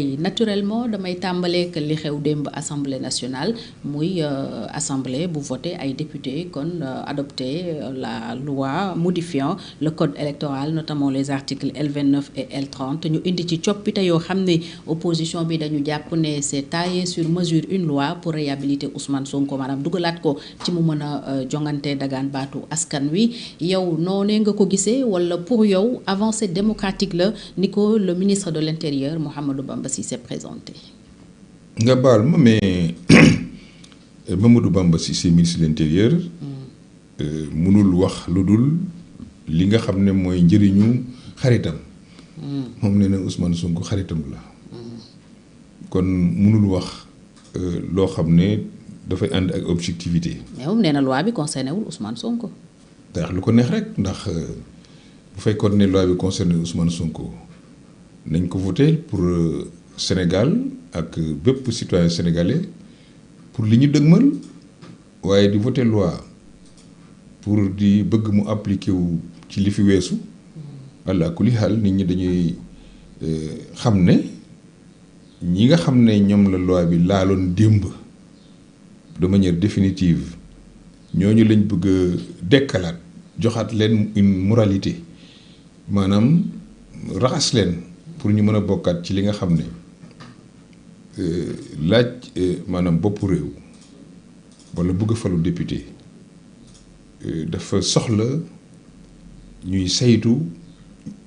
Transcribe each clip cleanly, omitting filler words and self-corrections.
naturellement damay tàmbaleek li xew démb assemblée nationale muy assemblée bu voté ay députés kon adopté la loi modifiant le code électoral notamment les articles L29 et L30 ñu indi ci coppite yoo xam ne opposition bi dañu jàpp ne c'est taillé sur mesure une loi pour réhabiliter Ousmane Sonko maanaam dugalaat ko ci mu mën a jongante dagaan baatu askan wi yow noonee nga ko gisee wala pour yow avancée démocratique la ni ko le ministre de l'Intérieur Mouhamadou Bamba Cissé présenté. nga baal ma mais Mamadou Bamba Cissé ministre de l'Intérieur mënul wax lu dul li nga xam ne mooy njëriñu xaritam. moom nee na Ousmane Sonko xaritam la. kon mënul wax loo xam ne dafay ànd ak objectivité. mais moom nee na loi bi concerné wul Ousmane Sonko. ndax lu ko neex rek ndax bu fekkoon ne loi bi concerné Ousmane Sonko nañ ko voté pour Sénégal ak bépp citoyen sénégalais pour li ñu dëgmal waaye di voté loi pour di bëgg mu appliqué wu ci li fi weesu. allah kulli xaal nit ñi dañuy xam ne ñi nga xam ne ñoom la loi bi laaloon démb de manière définitive ñooñu lañ bëgg a dekkalaat joxaat leen une moralité maanaam raxas leen pour ñu mën a bokkaat ci li nga xam ne laaj maanaam boppu réew walla bëgg a falu député dafa soxla ñuy saytu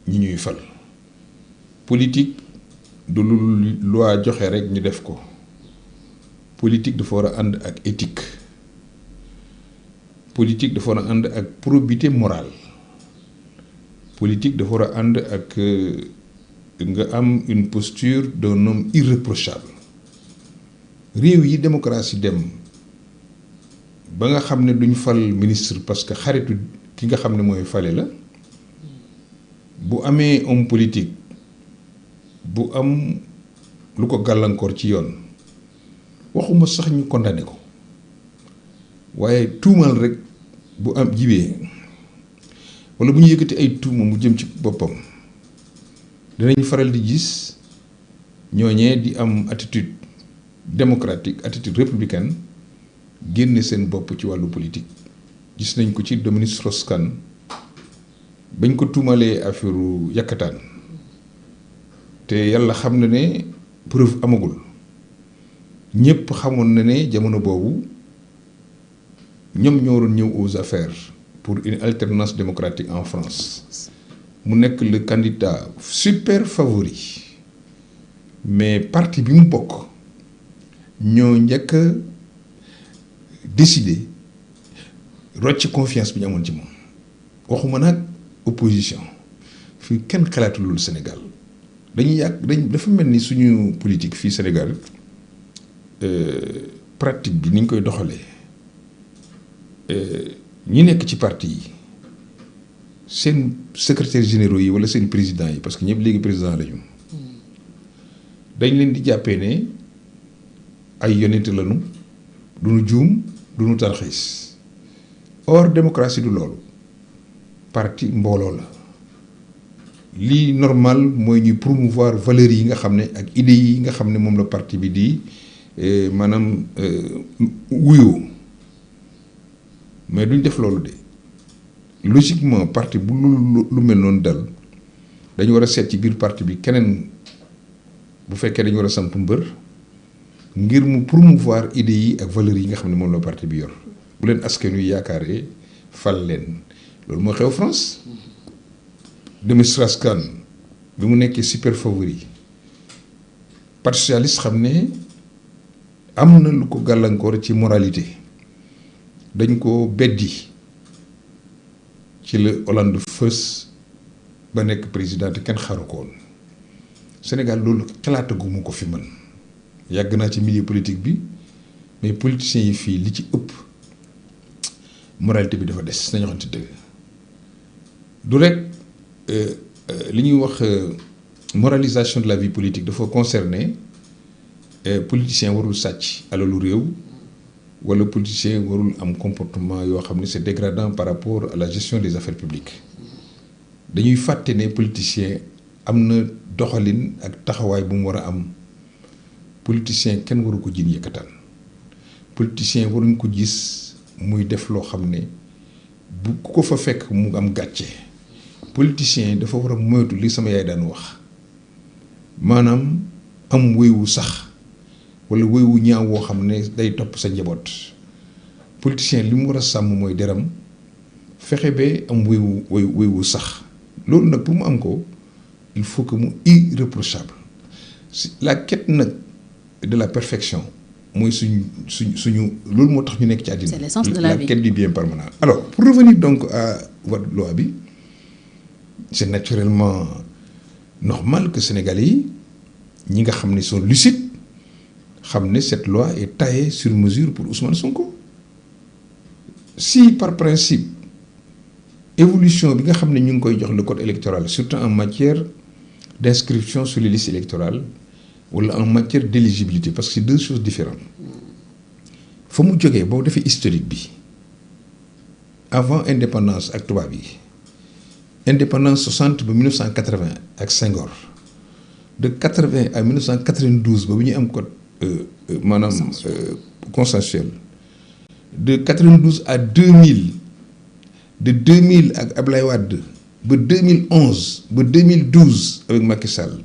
ñi ñuy fal politique du lu loi joxe rek ñu def ko politique dafa war a ànd ak éthique politique dafa war a ànd ak probité morale politique dafa war a ànd ak nga am une posture d'un homme irréprochable réew yi démocratie dem ba nga xam ne duñ fal ministre parce que xaritu ki nga xam ne mooy fale la bu amee homme politique bu am lu ko gàllankoor ci yoon waxuma sax ñu condamné ko waaye tuumal rek bu am jibee walla bu ñu yëkkati ay tuuma mu jëm ci boppam dinañ faral di gis ñooñee di am attitude démocratique attitude républicaine génne seen bopp ci wàllu politique gis nañ ko ci Dominique Strauss-Kahn bañ ko tuumalee affaire yàkkataan te yàlla xam na ne preuve amagul ñëpp xamoon na ne jamono boobu ñoom ñoo waroon ñëw aux affaires pour une alternance démocratique en France mu nekk le candidat super favori mais parti bi mu bokk ñoo njëkk a décidé rocc confiance bi ñu amoon ci moom waxuma nag opposition fii kenn xalaatulul Sénégal dañuy dafa mel ni suñu politique fii Sénégal pratique bi ni ñu koy doxalee ñi nekk ci parti yi seen secrétaires généraux yi walla seen président yi parce que ñëpp léegi président lañu dañ leen di jàppee ne ay yonent lañu duñu juum duñu tarxiis or démocratie du loolu parti mbooloo la lii normal mooy ñuy promouvoir valeurs yi nga xam ne ak idées yi nga xam ne moom la parti bi di maanaam wuyoo mais duñ def loolu de logiquement parti bu lu mel noonu dal dañu war a seet ci biir parti bi keneen bu fekkee dañu war a samp mbër ngir mu promouvoir idées yi ak valeurs yi nga xam ne moom la parti bi yor bu leen askan wi yaakaaree fal leen loolu moo xew France Dominique Strauss-Kahn bi mu nekkee super favori parti socialiste xam ne am na lu ko gàllankoor ci moralité dañ ko beddi ci la Hollande fës ba nekk président te kenn xaru ko woon Sénégal loolu xalaataguma ko fi man yàgg naa ci milieu politique bi mais politiciens yi fii li ci ëpp moralité bi dafa des nañu waxante dëgg du rek li ñuy wax moralisation de la vie politique dafa concerner politicien warul sàcc alalu réew wala politicien warul am comportement yoo xam ne c'est dégradant par rapport à la gestion des affaires publiques dañuy fàtte ne politicien am na doxalin ak taxawaay bu mu war a am politicien kenn waru ko jiin yëkkataan politicien waruñ ko gis muy def loo xam ne bu ku ko fa fekk mu am gàcce politicien dafa war a moytu li sama yaay daan wax maanaam am wéywu sax wala wéywu ñaaw woo xam ne day topp sa njaboot politicien li mu war a sàmm mooy deram fexe ba am wéywu sax loolu nag pour mu am ko il faut que mu irréprochable la quête nag de la perfection mooy suñu loolu moo tax ñu nekk ci àddina. C'est l'essence de la vie. La quête du bien permanent. Alors pour revenir donc à votre loi bi c'est naturellement normal que Sénégalais yi ñi nga xam ne sont lucides xam ne cette loi est taillée sur mesure pour Ousmane Sonko si par principe évolution bi nga xam ne ñu ngi koy jox le code électoral surtout en matière d'inscription sur les listes électorales wala en matière d'éligibilité parce que c'est deux choses différentes fa mu jógee boo defee historique bi avant indépendance ak tubaab yi indépendance 60 ba 1980 ak Senghor de 80 à 1992 ba bu ñuy am code maanaam consensuel de 92 à 2000 de 2000 ak Ablaye Wade ba 2011 ba 2012 avec Macky Sall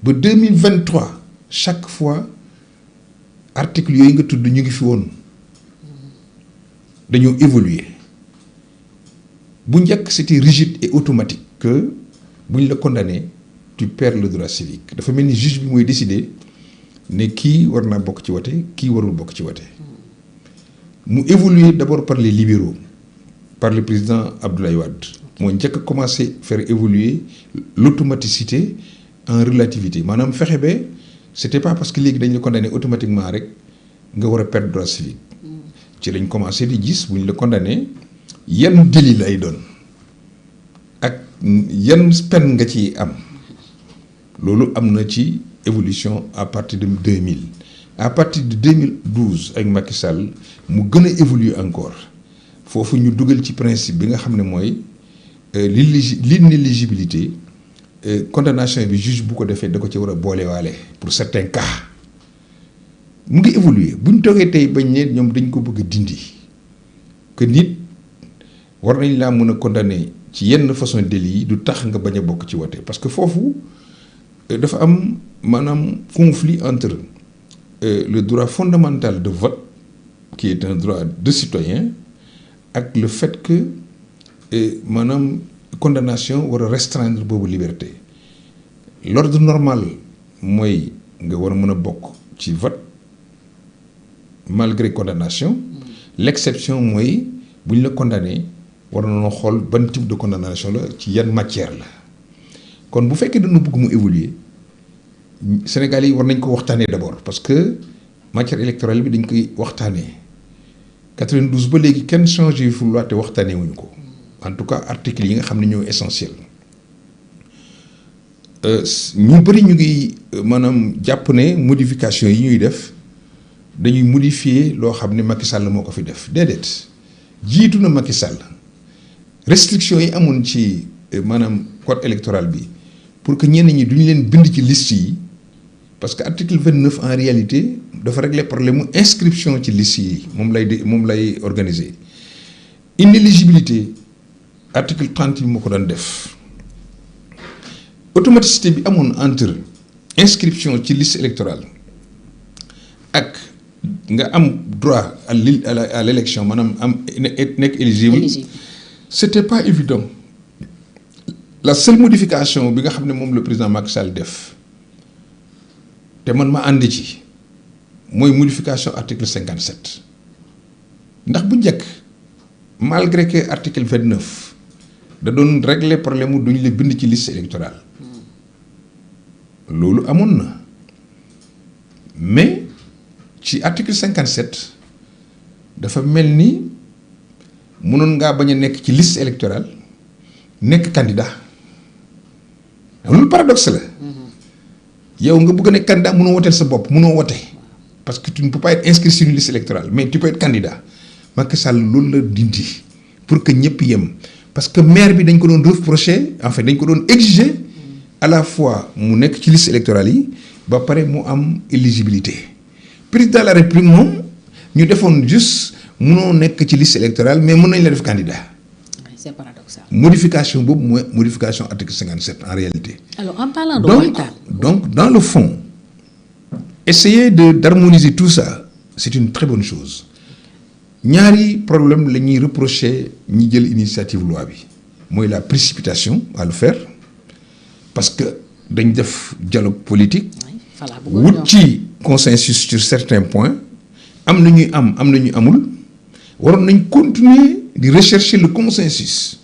ba 2023 chaque fois article yooyu nga tudd ñu ngi fi woon dañoo évoluer bu njëkk c'était rigide et automatique que bu ñu la condamné tu perds le droit civique dafa mel ni juge bi mooy décider ne kii war naa bokk ci wote kii warul bokk ci wote mu évoluer d'abord par les libéraux par le président Abdoulaye Wade moo njëkk a commencé faire évoluer l'automaticité en relativité maanaam fexe ba c'était pas parce que léegi dañ la condamné automatiquement rek nga war a perdre droit civique ci lañ commencé di gis bu ñu la condamné yan délit lay doon ak yan peine nga ci am loolu am na ci évolution à partir de 2000 à partir de 2012 avec Macky Sall mu gën a évoluer encore foofu ñu dugal ci principe bi nga xam ne mooy l'inéligibilité condamnation bi juge bu ko defee da ko ci war a boolewaale pour certains cas mu ngi évoluer bu ñu toogee tey bañ ne ñoom dañ ko bëgg a dindi que nit war nañ laa mën a condamner ci yenn façon délit yi du tax nga bañ a bokk ci wote parce que foofu dafa am maanaam conflit entre le droit fondamental de vote qui est un droit de citoyen ak le fait que maanaam condamnation war a restreindre boobu liberté l'ordre normal mooy nga war a mën a bokk ci vote malgré condamnation l'exception mooy bu ñu la condamné war nañoo xool ban type de condamnation la ci yan matière la kon bu fekkee dañu bëgg mu évoluer Sénégal yi war nañ ko waxtaanee d'abord parce que matière électorale bi dañ koy waxtaanee 92 ba léegi kenn changé fu loi te waxtaanee wuñu ko en tout cas articles yi nga xam ne ñoo essentiel ñu bëri ñu ngi maanaam jàpp ne modification yi ñuy def dañuy modifier loo xam ne Macky Sall moo ko fi def déedéet jiitu na Macky Sall restriction yi amoon ci maanaam code électoral bi pour que ñenn ñi duñu leen bind ci liste yi parce que article 29 en réalité dafa régler problème mu inscription ci liste yi moom lay organiser inéligibilité article 30 bi moo ko doon def automaticité bi amoon entre inscription ci liste électorale ak nga am droit à l'élection maanaam am nekk éligible c'était pas évident la seule modification bi nga xam ne moom le président Macky Sall def te man ma ànd ci mooy modification article 57 ndax bu njëkk malgré que article 29 da doon régler problème mu duñu la bind ci liste électorale loolu amoon na mais ci article 57 dafa mel ni mënoon ngaa bañ a nekk ci liste électorale nekk candidat loolu paradoxe la yow nga bëgg a nekk candidat mënoo woteel sa bopp mënoo wote parce que tu ne peux pas être inscrit sur une liste électorale mais tu peux être candidat Macky Sall loolu la dindi pour que ñëpp yem parce que maire bi dañ ko doon reprocher en fait dañ ko doon exiger à la fois mu nekk ci liste électorale yi ba pare mu am éligibilité président de la république moom ñu defoon juste munoo nekk ci liste électorale mais mun nañ la def candidat. C'est paradoxal. Modification boobu mooy modification article 57 en réalité. Alors en parlant de waxtaan. Donc dans le fond essayer d'harmoniser tout ça c'est une très bonne chose ñaari problème la ñuy reprocher ñi jël initiative loi bi mooy la précipitation à le faire parce que dañ def dialogue politique wut ci consensus sur certains points am na ñuy am na ñu amul waroon nañ continuer di rechercher le consensus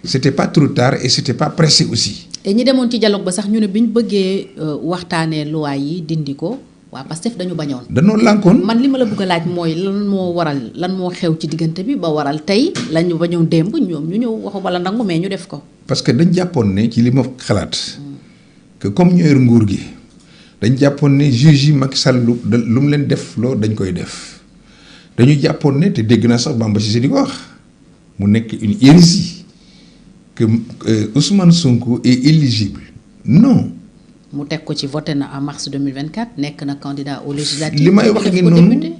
c'était pas trop tard et c'était pas pressé aussi. et ñi demoon ci dialogue ba sax ñu ne bi ñu bëggee waxtaanee loi yi dindi ko waa Pastef dañu bañoon. dañoo lànkoon. man li ma la bëgg a laaj mooy lan moo xew ci diggante bi ba waral tey lañu bañoon démb ñoom ñu ñëw waxu bala nangu mais ñu def ko. parce que dañ jàppoon ne ci li ma xalaat. que comme ñoo yor nguur gi dañ jàppoon ne juge yi Macky Sall lu mu leen def loo dañ koy def dañu jàppoon ne te dégg naa sax Bamba Cissé di ko wax mu nekk une hérésie que Ousmane Sonko est éligible non. mu teg ko ci voté na en mars 2024 nekk na candidat aux législatives. li may wax ngi noonu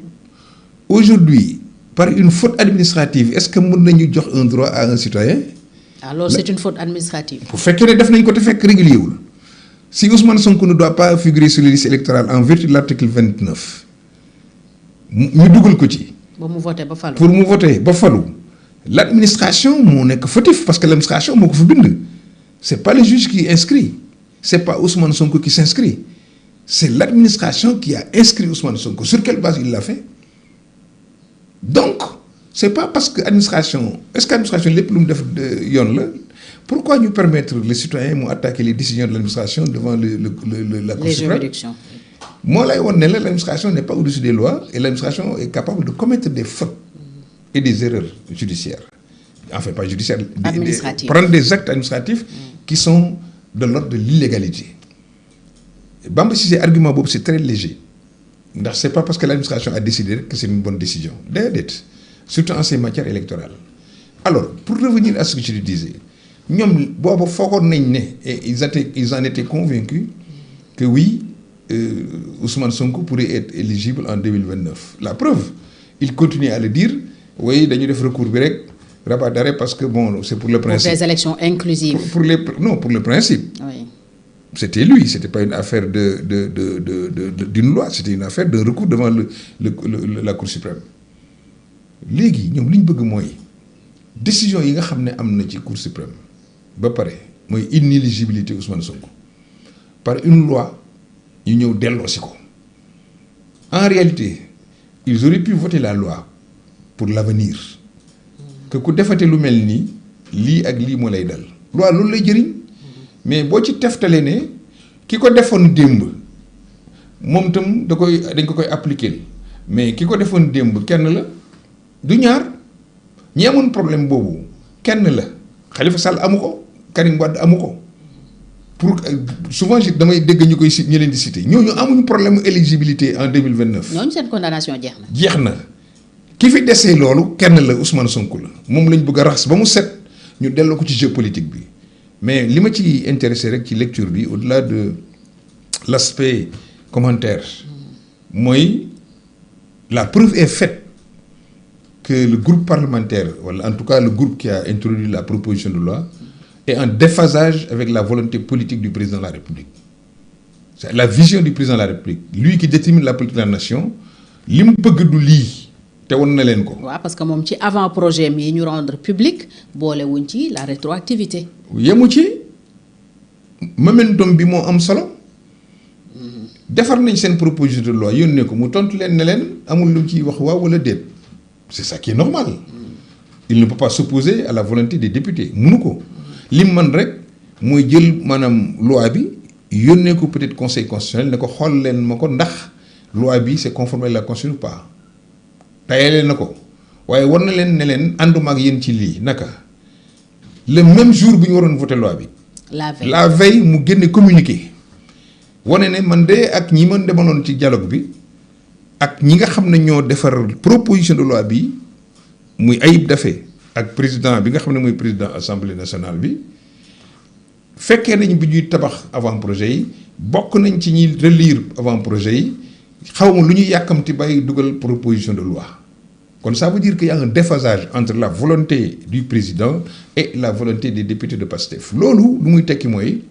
aujourd'hui par une faute administrative est-ce que mën nañu jox un droit à un citoyen. alors c'est une faute administrative. bu fekkee ne def nañ ko te fekk régulier wul si Ousmane Sonko ne doit pas figurer sur les listes électorales en vertu de l'article 29 ñu dugal ko ci. ba mu voté ba falu. pour mu voté ba falu l'administration moo nekk fautif parce que l'administration moo ko fa bind c'est pas le juge qui inscrit. C'est pas Ousmane Sonko qui s'inscrit. C'est l'administration qui a inscrit Ousmane Sonko. Sur quelle base il l'a fait? Donc, c'est pas parce que l'administration... Est-ce que l'administration est plus de yon là? Pourquoi nous permettre les citoyens d'attaquer les décisions de l'administration devant la Cour suprême? Moi, là, l'administration n'est pas au-dessus des lois et l'administration est capable de commettre des fautes et des erreurs judiciaires. Enfin, pas judiciaires. Prendre des actes administratifs qui sont... de l'ordre de l'illégalité. Bamba Cissé argument boobu c'est très léger ndax c'est pas parce que l'administration a décidé que c'est une bonne décision déedéet surtout en ces matières électorales. Alors pour revenir à ce que je te disais ñoom boobu foogoon nañ ne et ils en étaient convaincus que oui Ousmane Sonko pourrait être éligible en 2029. La preuve il continue à le dire oui dañu def recours bi rek. Rabat d'arrêt parce que bon c'est pour le principe. Pour les élections inclusives. Pour le principe. Oui. C'était lui, c'était pas une affaire d'une loi, c'était une affaire d'un recours devant la Cour suprême. Léegi ñoom li ñu bëgg mooy décision yi nga xam ne am na ci Cour suprême ba pare mooy inéligibilité Ousmane Sonko par une loi ñu ñëw delloosi ko. En réalité ils auraient pu voter la loi pour l'avenir. que ku defate lu mel nii lii ak lii moo lay dal loi loolu lay jëriñ mais boo ci teftalee ne ki ko defoon démb moom itam dañ ko koy appliquer mais ki ko defoon démb kenn la du ñaar ñi amoon problème boobu kenn la Khalifa Sall amu ko Karim Wade amu ko pour souvent damay dégg ñu koy ñu leen di citer ñooñu amuñu problème éligibilité en 2029. ñooñu seen condamnation jeex na. jeex na. ki fi desee loolu kenn la Ousmane Sonko la moom lañ bëgg a raxas ba mu set ñu delloo ko ci jeu politique bi mais li ma ci intéressé rek ci lecture bi au-delà de l'aspect commentaire mooy la preuve est faite que le groupe parlementaire wala en tout cas le groupe qui a introduit la proposition de loi est en déphasage avec la volonté politique du président de la République. C'est la vision du président de la République lui qui détermine la politique de la nation li mu bëgg du lii. te won na leen ko. waaw parce que moom ci avant projet mi ñu rendre public boolewuñ ci la rétroactivité. yemu ci momentum bi moo am solo defar nañ seen proposition de loi yónnee ko mu tontu leen ne leen amul lu ciy wax waaw wala déet c'est ça qui est normal il ne peut pas s'opposer à la volonté des députés munu ko lim man rek mooy jël maanaam loi bi yónnee ko peut-être conseil constitutionnel ne ko xool leen ma ko ndax loi bi c'est conforme à la constitution ou pas. tayale na ko waaye war na leen ne leen ànduma ak yéen ci lii naka le même jour bi ñu waroon voter loi bi. la veille mu génne communiqué wane ne man de ak ñi mën demanoon ci dialogue bi ak ñi nga xam ne ñoo defar proposition de loi bi muy Ayib Daffé ak président bi nga xam ne mooy président assemblée nationale bi fekkee nañ bi ñuy tabax avant projet yi bokk nañ ci ñi relire avant projet yi xaw ma lu ñuy yàkkamti bay dugal proposition de loi kon ça veut dire qu'il y a un déphasage entre la volonté du président et la volonté des députés de PASTEF loolu lu muy tekki mooy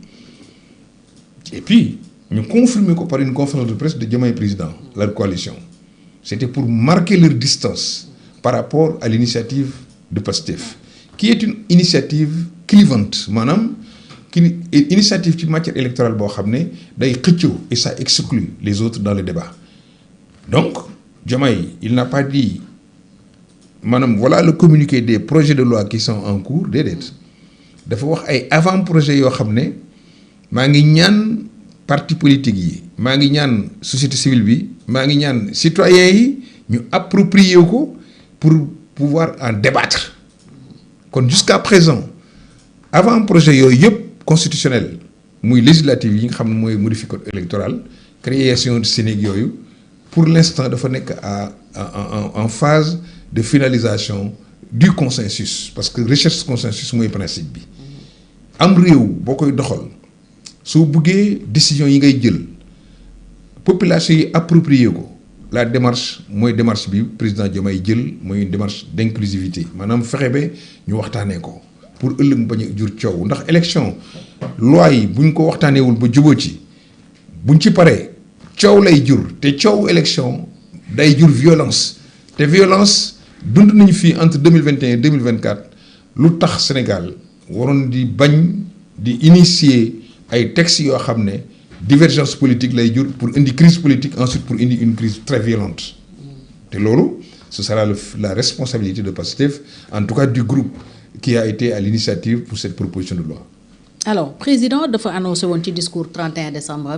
et puis ñu confirmer ko par une conférence de presse de Diomaye président la coalition c'était pour marquer leur distance par rapport à l'initiative de PASTEF qui est une initiative clivante maanaam initiative ci matière électorale boo xam ne day xëccoo et ça exclut les autres dans le débat donc Diomaye il n'a pas dit maanaam voilà le communiqué des projets de loi qui sont en cours déedéet dafa wax ay avant-projet yoo xam ne maa ngi ñaan parti politique yi maa ngi ñaan société civile bi maa ngi ñaan citoyens yi ñu approprier ko pour pouvoir en débattre kon jusqu'à présent avant-projet yooyu yëpp constitutionnel muy législative yi nga xam ne mooy modifier code électoral création de Sénégal yooyu pour l'instant dafa nekk en phase de finalisation du consensus parce que recherche consensus mooy principe bi am réew boo koy doxal soo buggee décision yi ngay jël population yi approprié ko la démarche mooy démarche bi président Diomaye jël mooy une démarche d'inclusivité maanaam fexe ba ñu waxtaanee ko pour ëllëg bañ a jur coow ndax élection loi yi buñ ko waxtaaneewul ba jubóo ci buñ ci paree coow lay jur te coow élection day jur violence te violence dund nañu fii entre 2021 et 2024 lu tax Sénégal waroon di bañ di initier ay textes yoo xam ne divergence politique lay jur pour indi crise politique ensuite pour indi une crise très violente te loolu ce sera la responsabilité de PASTEF en tout cas du groupe qui a été à l'initiative pour cette proposition de loi. Alors président dafa annoncé woon ci discours 31 décembre